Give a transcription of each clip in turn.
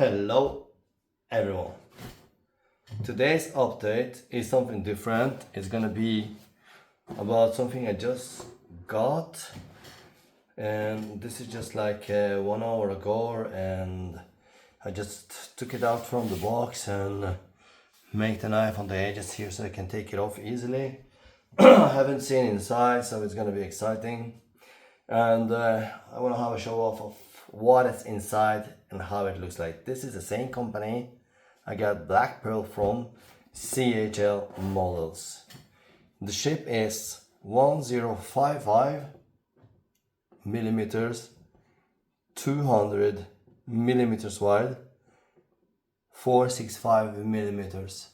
Hello everyone. Today's update is something different. It's gonna be about something I just got, and this is just like 1 hour ago, and I just took it out from the box and make the knife on the edges here so I can take it off easily. I haven't seen inside, so it's gonna be exciting, and I want to have a show off of what is inside and how it looks like. This is the same company I got black pearl from, CHL models. The shape is 1055 millimeters, 200 millimeters wide, 465 millimeters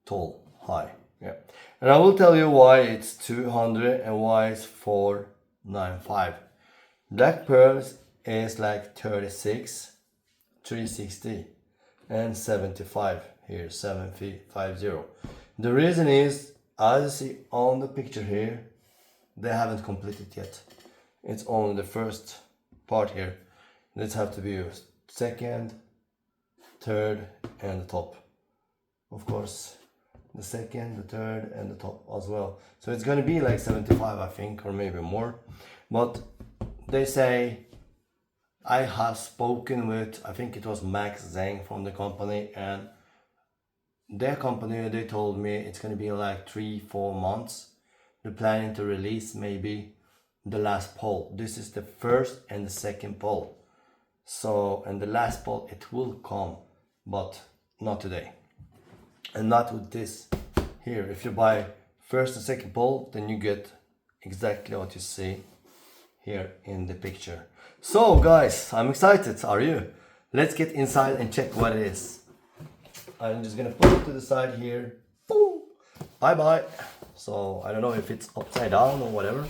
tall, high. Yeah, and I will tell you why it's 200 and why it's 495. Black pearls is like 36, 360 and 75 here, 750. The reason is, as you see on the picture here, they haven't completed yet. It's only the first part here. This have to be used second, third and the top. Of course, the second, the third and the top as well. So it's gonna be like 75, I think, or maybe more. But they say, I have spoken with, I think it was Max Zhang from the company, and their company, they told me it's going to be like 3-4 months. They're planning to release maybe the last poll. This is the first and the second poll. So, and the last poll, it will come, but not today. And not with this here. If you buy first and second poll, then you get exactly what you see here in the picture. So guys, I'm excited, are you? Let's get inside and check what it is. I'm just gonna put it to the side here. Boom! Bye bye. So I don't know if it's upside down or whatever,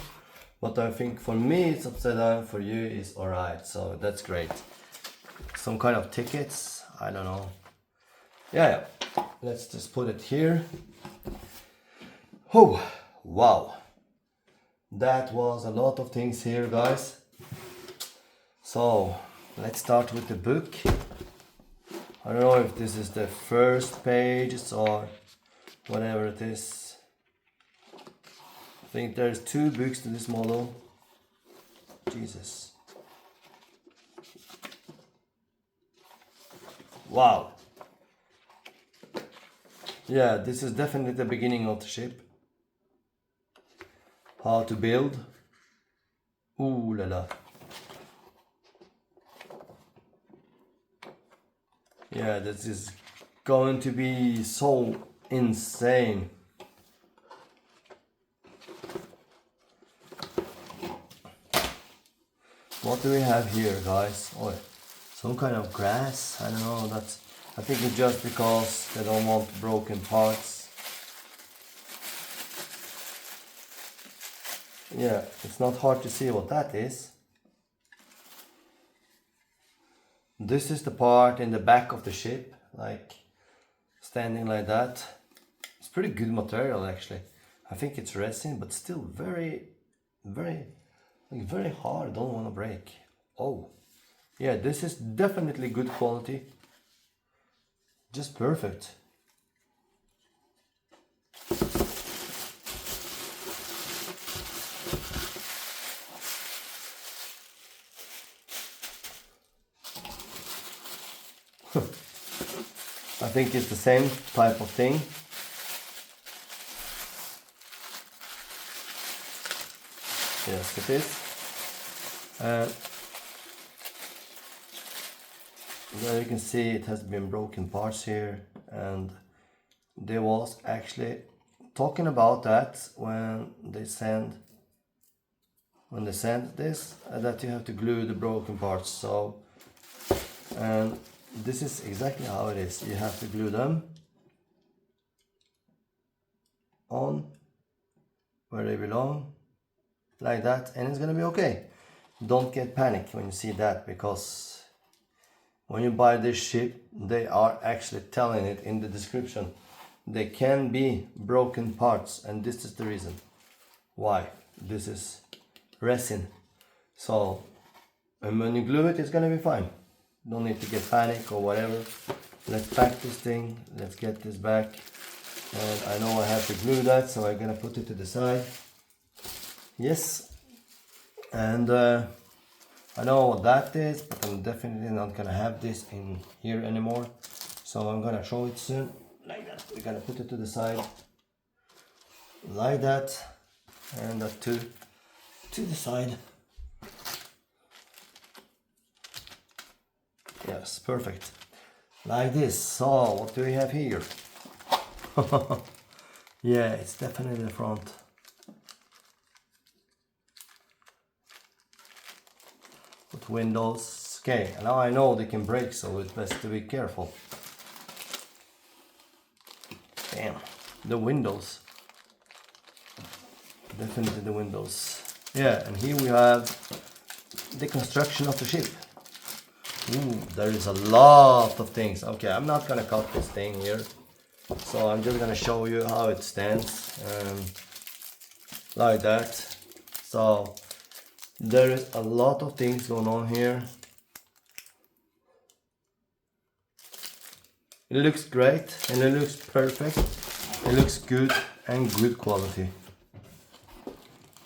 but I think for me it's upside down, for you it's alright, so that's great. Some kind of tickets, I don't know. Yeah, let's just put it here. Oh, wow. That was a lot of things here, guys. So let's start with the book. I don't know if this is the first page or whatever it is. I think there's 2 books to this model. Jesus. Wow. Yeah, this is definitely the beginning of the ship. How to build. Ooh la la. Yeah, this is going to be so insane. What do we have here, guys? Oh, some kind of grass. I don't know. I think it's just because they don't want broken parts. Yeah, it's not hard to see what that is. This is the part in the back of the ship, like standing like that. It's pretty good material actually. I think it's resin, but still very hard. Don't want to break. Oh, yeah, this is definitely good quality. Just perfect. I think it's the same type of thing. Yes, it is. There you can see it has been broken parts here, and they was actually talking about that when they send this, that you have to glue the broken parts. So, and this is exactly how it is. You have to glue them on where they belong, like that, and it's gonna be okay. Don't get panic when you see that, because when you buy this ship, they are actually telling it in the description. There can be broken parts, and this is the reason why. This is resin. So, and when you glue it, it's gonna be fine. Don't need to get panic or whatever. Let's pack this thing. Let's get this back. And I know I have to glue that, so I'm gonna put it to the side. Yes. And I know what that is, but I'm definitely not gonna have this in here anymore. So I'm gonna show it soon. Like that. We're gonna put it to the side. Like that. And that too to the side. Yes, perfect. Like this. So what do we have here? Yeah, it's definitely the front. With windows. Okay, now I know they can break, so it's best to be careful. Damn, the windows. Definitely the windows. Yeah, and here we have the construction of the ship. Ooh, there is a lot of things. Okay, I'm not gonna cut this thing here, so I'm just gonna show you how it stands, like that. So there is a lot of things going on here. It looks great and it looks perfect. It looks good and good quality.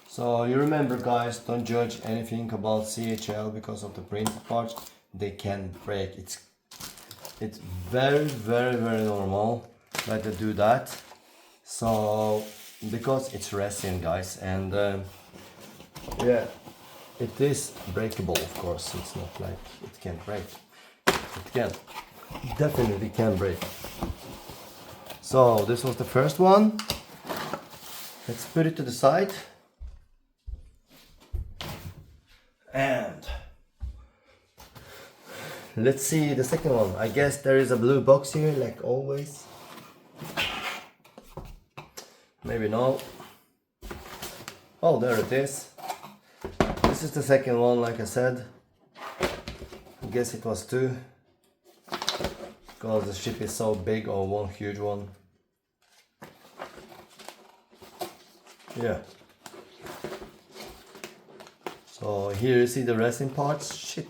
So you remember, guys, don't judge anything about CHL because of the printed parts. They can break. It's very, very, very normal that they do that. So because it's resin, guys, and yeah, it is breakable. Of course, it's not like it can't break. It can, definitely can break. So this was the first one. Let's put it to the side. And let's see the second one. I guess there is a blue box here, like always. Maybe no. Oh, there it is. This is the second one, like I said. I guess it was two, because the ship is so big, or one huge one. Yeah. So here you see the resin parts. Shit.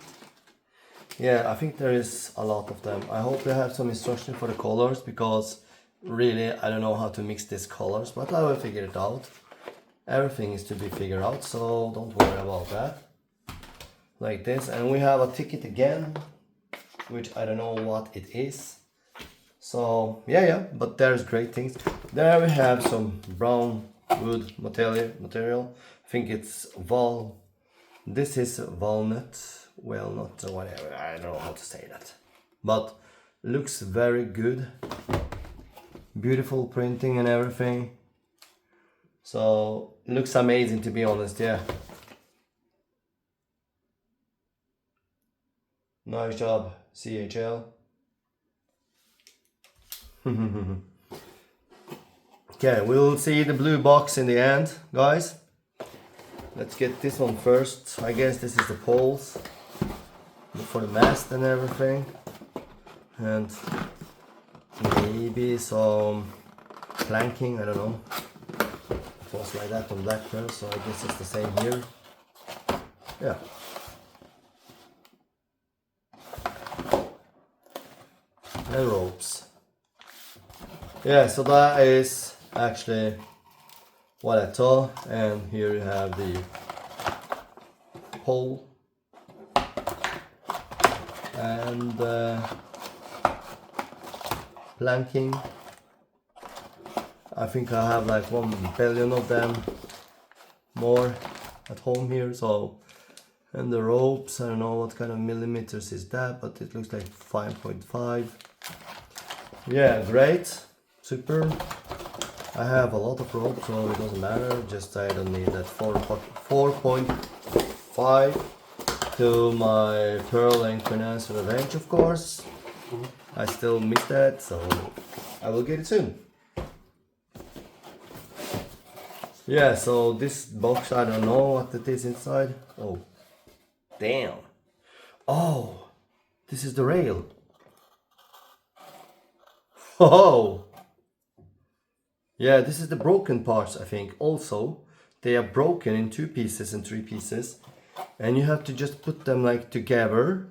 Yeah, I think there is a lot of them. I hope they have some instruction for the colors, because really I don't know how to mix these colors, but I will figure it out. Everything is to be figured out, so don't worry about that. Like this, and we have a ticket again, which I don't know what it is. So yeah, but there's great things. There we have some brown wood material. I think it's this is walnut. Well, not whatever, I don't know how to say that, but looks very good. Beautiful printing and everything. So looks amazing, to be honest. Yeah, nice job, CHL. Okay, we'll see the blue box in the end, guys. Let's get this one first. I guess this is the poles for the mast and everything, and maybe some planking, I don't know. It was like that on Black Pearl, so I guess it's the same here. Yeah. And ropes. Yeah, so that is actually what I thought, and here you have the pole and planking. I think I have like 1 billion of them more at home here. So, and the ropes, I don't know what kind of millimeters is that, but it looks like 5.5. Yeah, great, super. I have a lot of rope, so it doesn't matter, just I don't need that 4.5 to my Pearl and Quinance Revenge, of course. I still miss that, so I will get it soon. Yeah, so this box, I don't know what it is inside. Oh, damn. Oh, this is the rail. Oh. Yeah, this is the broken parts, I think. Also, they are broken in 2 pieces and 3 pieces, and you have to just put them like together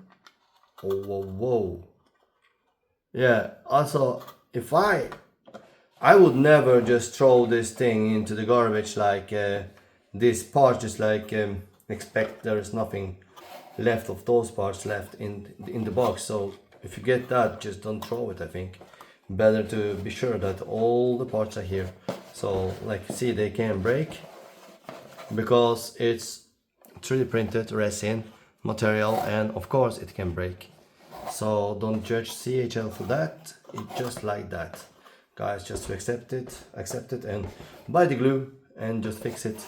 Oh, whoa, whoa. Yeah, also, if I would never just throw this thing into the garbage like this part, just like expect there is nothing left of those parts left in the box. So if you get that, just don't throw it. I think better to be sure that all the parts are here. So like see, they can break because it's 3D printed resin material, and of course it can break. So don't judge CHL for that. It's just like that, guys. Just to accept it and buy the glue and just fix it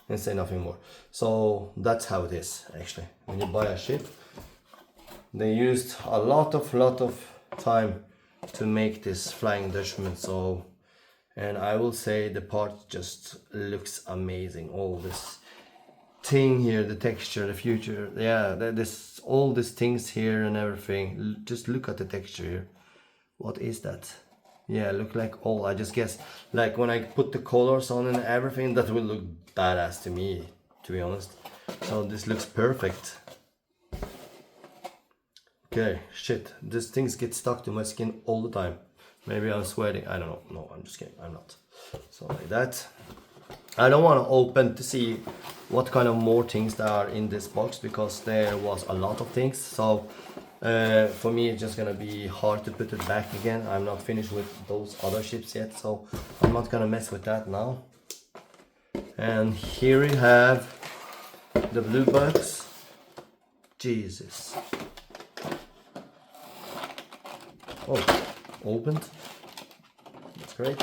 and say nothing more. So that's how it is actually. When you buy a ship, they used a lot of time to make this Flying Dutchman. So, and I will say the part just looks amazing. All this thing here, the texture, the future, yeah, this all these things here and everything. Just look at the texture here. What is that? Yeah, look like all. I just guess like when I put the colors on and everything, that will look badass to me, to be honest. So this looks perfect. Okay, shit, these things get stuck to my skin all the time. Maybe I'm sweating, I don't know. No, I'm just kidding, I'm not. So like that. I don't want to open to see what kind of more things there are in this box, because there was a lot of things. So for me it's just gonna be hard to put it back again. I'm not finished with those other ships yet, so I'm not gonna mess with that now. And here we have the blue box. Jesus. Oh, opened. That's great.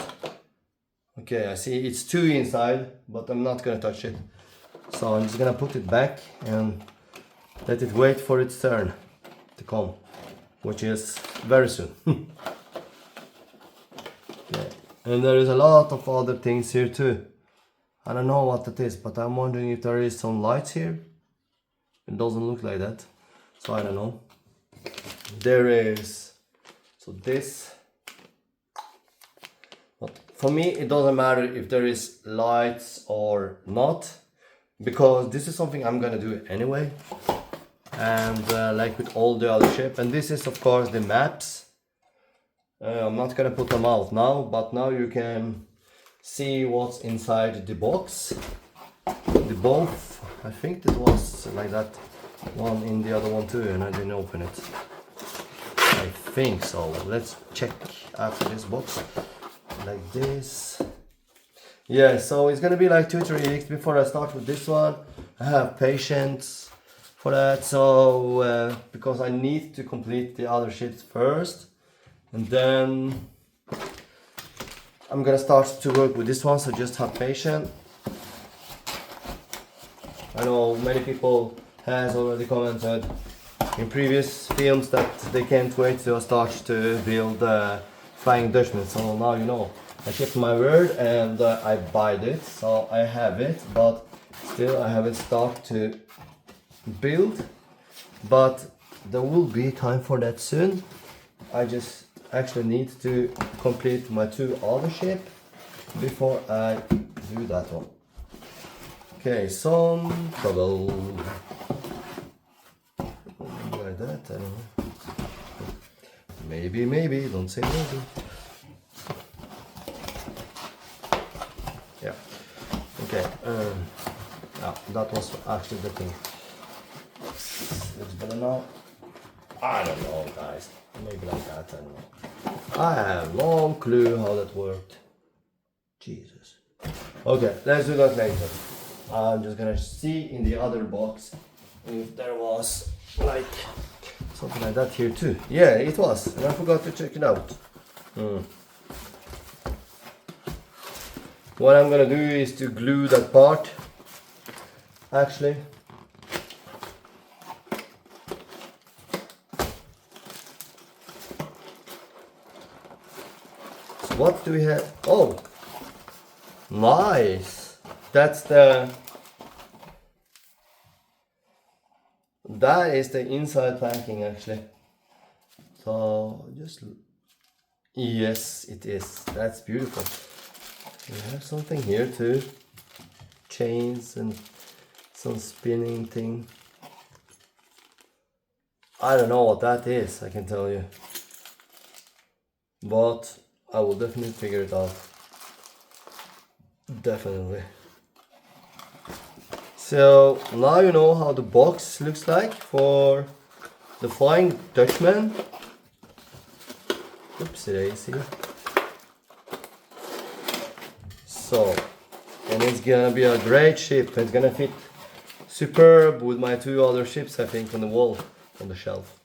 Okay, I see it's 2 inside, but I'm not gonna touch it. So I'm just gonna put it back and let it wait for its turn to come, which is very soon. Okay. And there is a lot of other things here too. I don't know what it is, but I'm wondering if there is some lights here. It doesn't look like that, so I don't know. There is, so this, but for me it doesn't matter if there is lights or not, because this is something I'm gonna do anyway. And like with all the other ship, and this is of course the maps. I'm not gonna put them out now, but now you can see what's inside the box. The both, I think it was like that one in the other one too, and I didn't open it. I think so. Let's check after this box. Like this. Yeah, so it's gonna be like 2-3 weeks before I start with this one. I have patience for that, so because I need to complete the other ships first, and then I'm gonna start to work with this one, so just have patience. I know many people has already commented in previous films that they can't wait to start to build Flying Dutchman, so now you know. I kept my word and I bought it, so I have it, but still I haven't started to build, but there will be time for that soon. I just actually need to complete my 2 other ships before I do that one. Okay, some trouble. Like that, I don't know. Maybe, don't say maybe. Yeah. Okay. Yeah, that was actually the thing. Looks better now. I don't know, guys. Maybe like that. I don't know. I have no clue how that worked. Jesus. Okay, let's do that later. I'm just gonna see in the other box if there was like something like that here too. Yeah, it was, and I forgot to check it out. What I'm gonna do is to glue that part. Actually, so what do we have? Oh, nice. That is the inside planking actually. So just, yes, it is. That's beautiful. We have something here too. Chains and some spinning thing. I don't know what that is, I can tell you. But I will definitely figure it out. Definitely. So now you know how the box looks like for the Flying Dutchman. Oops, daisy. So, and it's gonna be a great ship. It's gonna fit superb with my two other ships, I think, on the wall, on the shelf.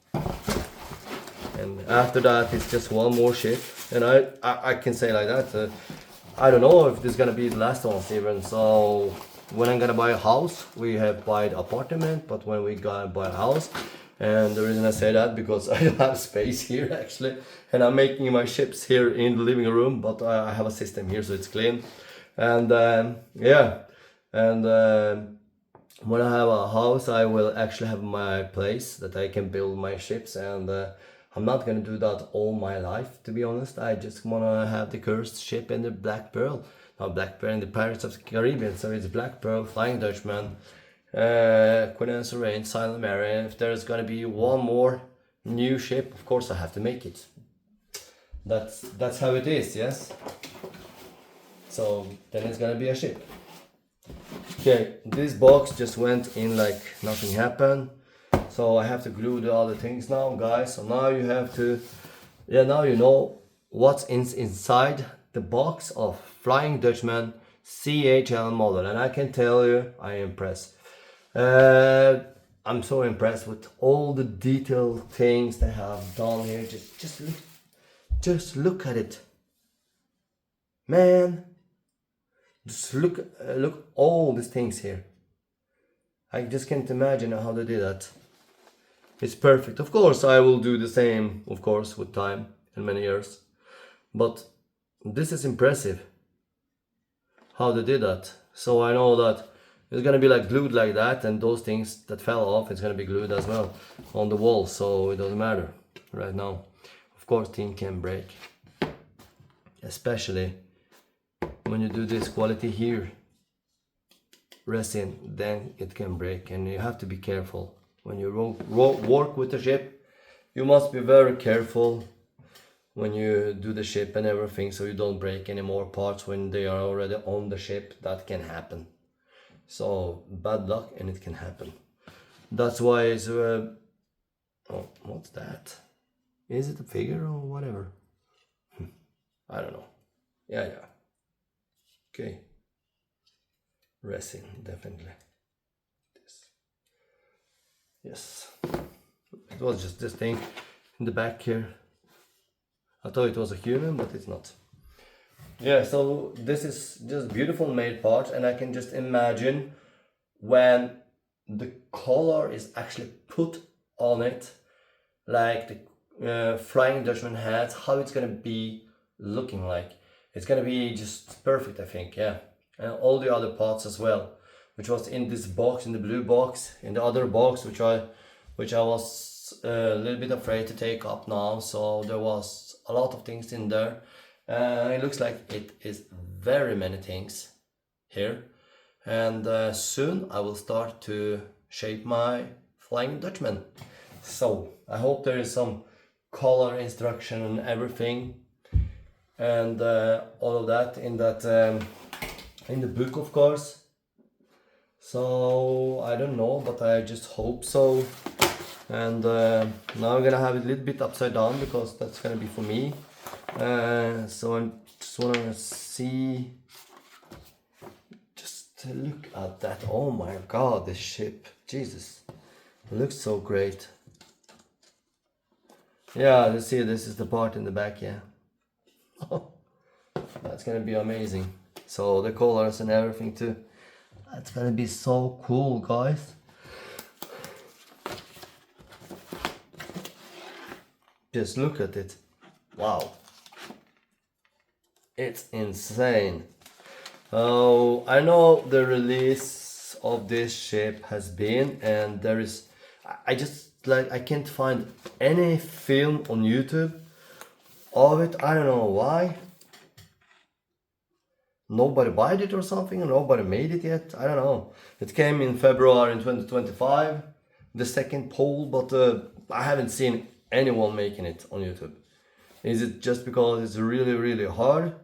And after that, it's just one more ship. And I can say like that. I don't know if this is gonna be the last one even. So when I'm gonna buy a house, we have bought apartment, but when we gotta buy a house, and the reason I say that because I don't have space here actually, and I'm making my ships here in the living room, but I have a system here so it's clean. And yeah, and when I have a house, I will actually have my place that I can build my ships, and I'm not gonna do that all my life, to be honest. I just wanna have the cursed ship and the Black Pearl. Not Black Pearl and the Pirates of the Caribbean, so it's Black Pearl, Flying Dutchman, Queen Anne's Reign, Silent Mary. And if there's gonna be one more new ship, of course I have to make it. That's how it is, yes? So then it's gonna be a ship. Okay, this box just went in like nothing happened. So I have to glue the other things now, guys. So now you have to, yeah, now you know what's inside the box of Flying Dutchman CHL model. And I can tell you, I am impressed. I'm so impressed with all the detailed things they have done here. Just look at it, man. Just look all these things here. I just can't imagine how they did that. It's perfect. Of course, I will do the same, of course, with time and many years. But this is impressive how they did that. So I know that it's gonna be like glued like that, and those things that fell off, it's gonna be glued as well on the wall. So it doesn't matter right now. Of course, things can break, especially when you do this quality here resin, then it can break, and you have to be careful when you work with the ship. You must be very careful when you do the ship and everything, so you don't break any more parts when they are already on the ship. That can happen. So bad luck, and it can happen. That's why it's oh, what's that? Is it a figure or whatever? I don't know. Yeah. Okay. Resin, definitely. Yes. It was just this thing in the back here. I thought it was a human, but it's not. Yeah, so this is just beautiful made part, and I can just imagine when the color is actually put on it, like the Flying Dutchman hat, how it's gonna be looking like. It's gonna be just perfect, I think, yeah. And all the other parts as well, which was in this box, in the blue box, in the other box, which I was a little bit afraid to take up now. So there was a lot of things in there. It looks like it is very many things here. And soon I will start to shape my Flying Dutchman. So I hope there is some color instruction and everything, and all of that in the book, of course. So I don't know, but I just hope so. And now I'm gonna have it a little bit upside down because that's gonna be for me. So I just wanna see. Just look at that! Oh my God, this ship! Jesus, it looks so great. Yeah, you see, this is the part in the back. Yeah, that's gonna be amazing. So the colors and everything too. That's gonna be so cool, guys. Just look at it. Wow. It's insane. Oh, I know the release of this ship has been, and there is, I just like, I can't find any film on YouTube of it. I don't know why. Nobody bought it or something, nobody made it yet. I don't know. It came in February in 2025, the second poll, but I haven't seen anyone making it on YouTube. Is it just because it's really, really hard?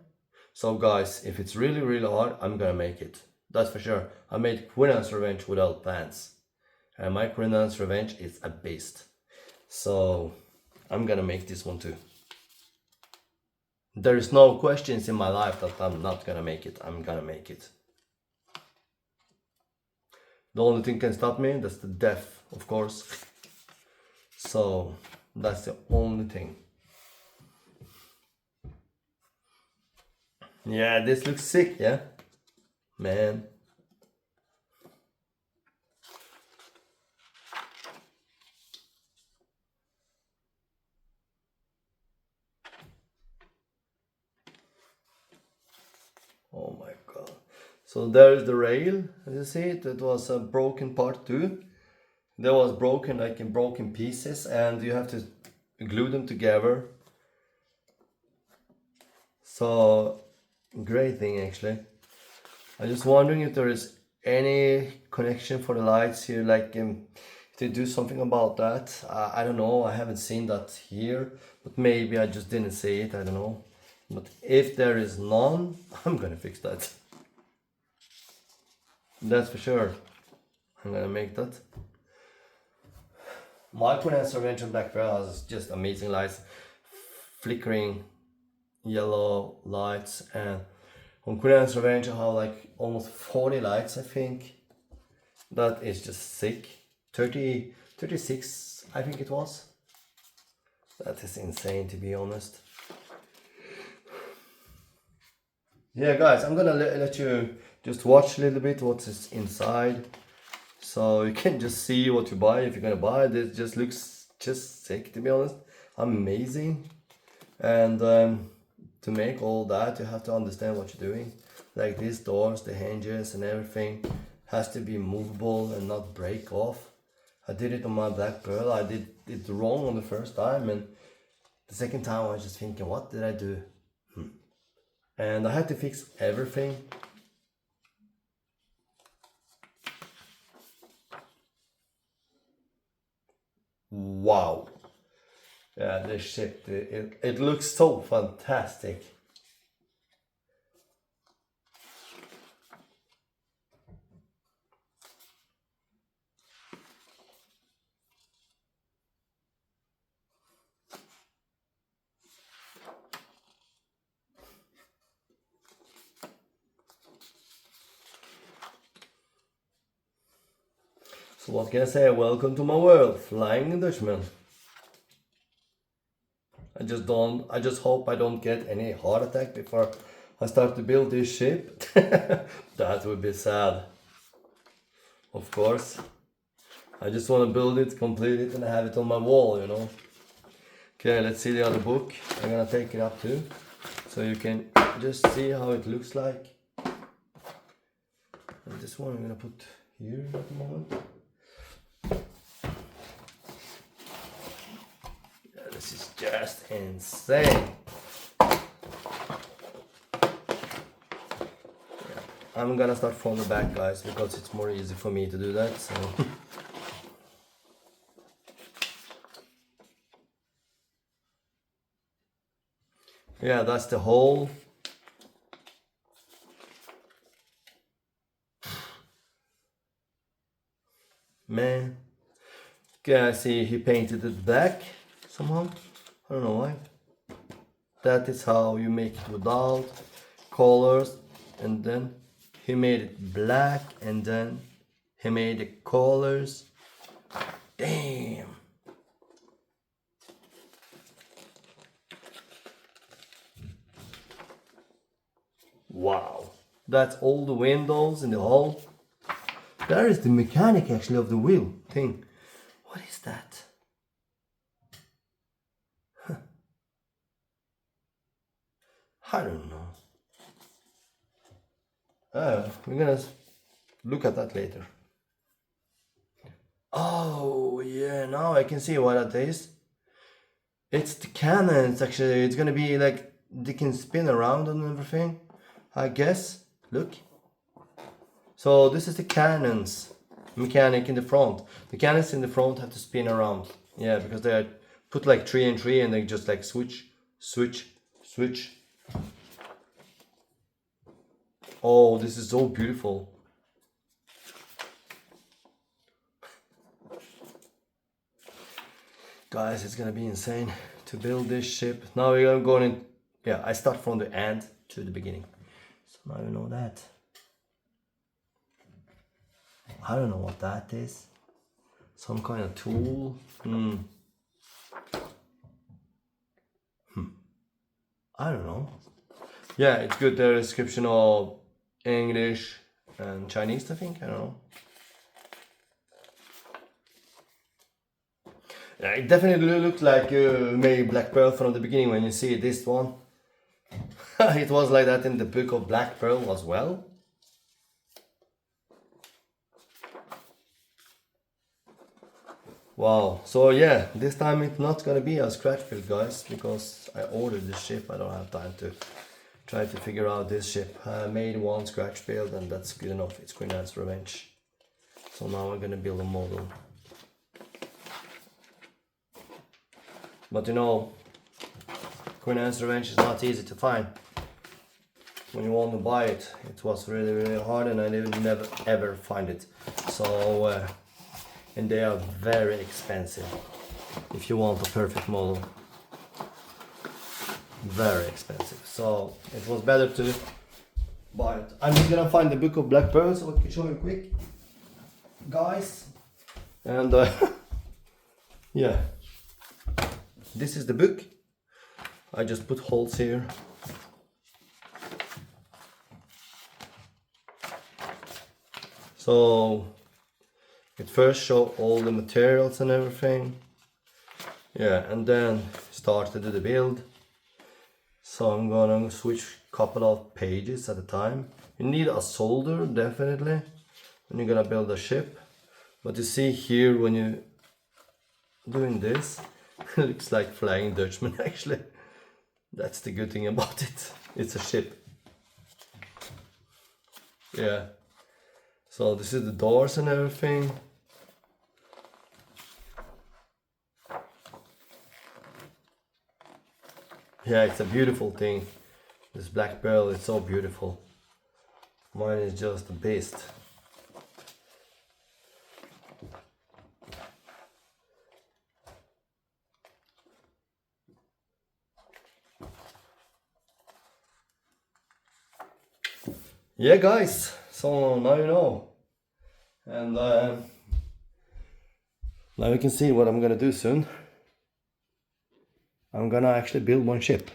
So guys, if it's really, really hard, I'm gonna make it. That's for sure. I made Queen's Revenge without pants. And my Queen's Revenge is a beast. So I'm gonna make this one too. There is no questions in my life that I'm not gonna make it. I'm gonna make it. The only thing can stop me, that's the death, of course. So that's the only thing. Yeah, this looks sick, yeah? Man. Oh my god. So there's the rail, as you see it. It was a broken part too. That was broken like in broken pieces, and you have to glue them together. So great thing actually. I'm just wondering if there is any connection for the lights here, like to do something about that. I don't know, I haven't seen that here, but maybe I just didn't see it, I don't know. But if there is none, I'm gonna fix that. That's for sure. I'm gonna make that. My Queen's Revenge on Black Pearl has just amazing lights, flickering yellow lights, and on Queen's Revenge I have like almost 40 lights, I think. That is just sick. 36 I think it was. That is insane, to be honest. Yeah guys, I'm gonna let you just watch a little bit what's inside, so you can just see what you buy if you're gonna buy it. It just looks just sick, to be honest. Amazing. And to make all that, you have to understand what you're doing. Like these doors, the hinges and everything has to be movable and not break off. I did it on my Black Pearl. I did it wrong on the first time, and the second time I was just thinking, what did I do? And I had to fix everything. Wow. Yeah, this shit, it looks so fantastic. So what can I say? Welcome to my world, Flying Dutchman. I just hope I don't get any heart attack before I start to build this ship. That would be sad. Of course. I just want to build it, complete it, and have it on my wall, you know. Okay, let's see the other book. I'm gonna take it up too, so you can just see how it looks like. And this one I'm gonna put here at the moment. Yeah, this is just insane. I'm gonna start from the back, guys, because it's more easy for me to do that. So. Yeah, that's the hole. Man. Okay, I see he painted it black somehow. I don't know why. That is how you make it without colors, and then he made it black, and then he made the colors. Damn. Wow. That's all the windows in the hall. There is the mechanic actually of the wheel thing. What is that? Huh. I don't know. We're gonna look at that later. Oh yeah, now I can see what that is. It's the cannons actually. It's gonna be like they can spin around and everything, I guess. Look. So this is the cannons mechanic in the front. The cannons in the front have to spin around Yeah, because they put like 3 and 3 and they just like switch, switch, switch. Oh, this is so beautiful. Guys, it's gonna be insane to build this ship. Now we're going in. Yeah, I start from the end to the beginning. So now you know that. I don't know what that is. Some kind of tool. I don't know. Yeah, it's good. The description of English and Chinese, I think. I don't know. Yeah, it definitely looks like maybe Black Pearl from the beginning when you see this one. It was like that in the book of Black Pearl as well. Wow, so yeah, this time it's not gonna be a scratch build, guys, because I ordered this ship. I don't have time to try to figure out this ship. I made one scratch build and that's good enough. It's Queen Anne's Revenge. So now I'm gonna build a model. But you know, Queen Anne's Revenge is not easy to find. When you want to buy it, it was really hard and I never ever find it. So and they are very expensive if you want a perfect model. Very expensive, so it was better to buy it. I'm just gonna find the book of Black Pearl so I can show you quick, guys. And yeah, this is the book. I just put holes here. So it first showed all the materials and everything. Yeah, and then start to do the build. So I'm gonna switch a couple of pages at a time. You need a solder definitely when you're gonna build a ship. But you see here when you're doing this, it looks like Flying Dutchman actually. That's the good thing about it. It's a ship. Yeah. So this is the doors and everything. Yeah, it's a beautiful thing. This Black Pearl is so beautiful. Mine is just a beast. Yeah, guys. So now you know. And now you can see what I'm gonna do soon. I'm gonna actually build one ship.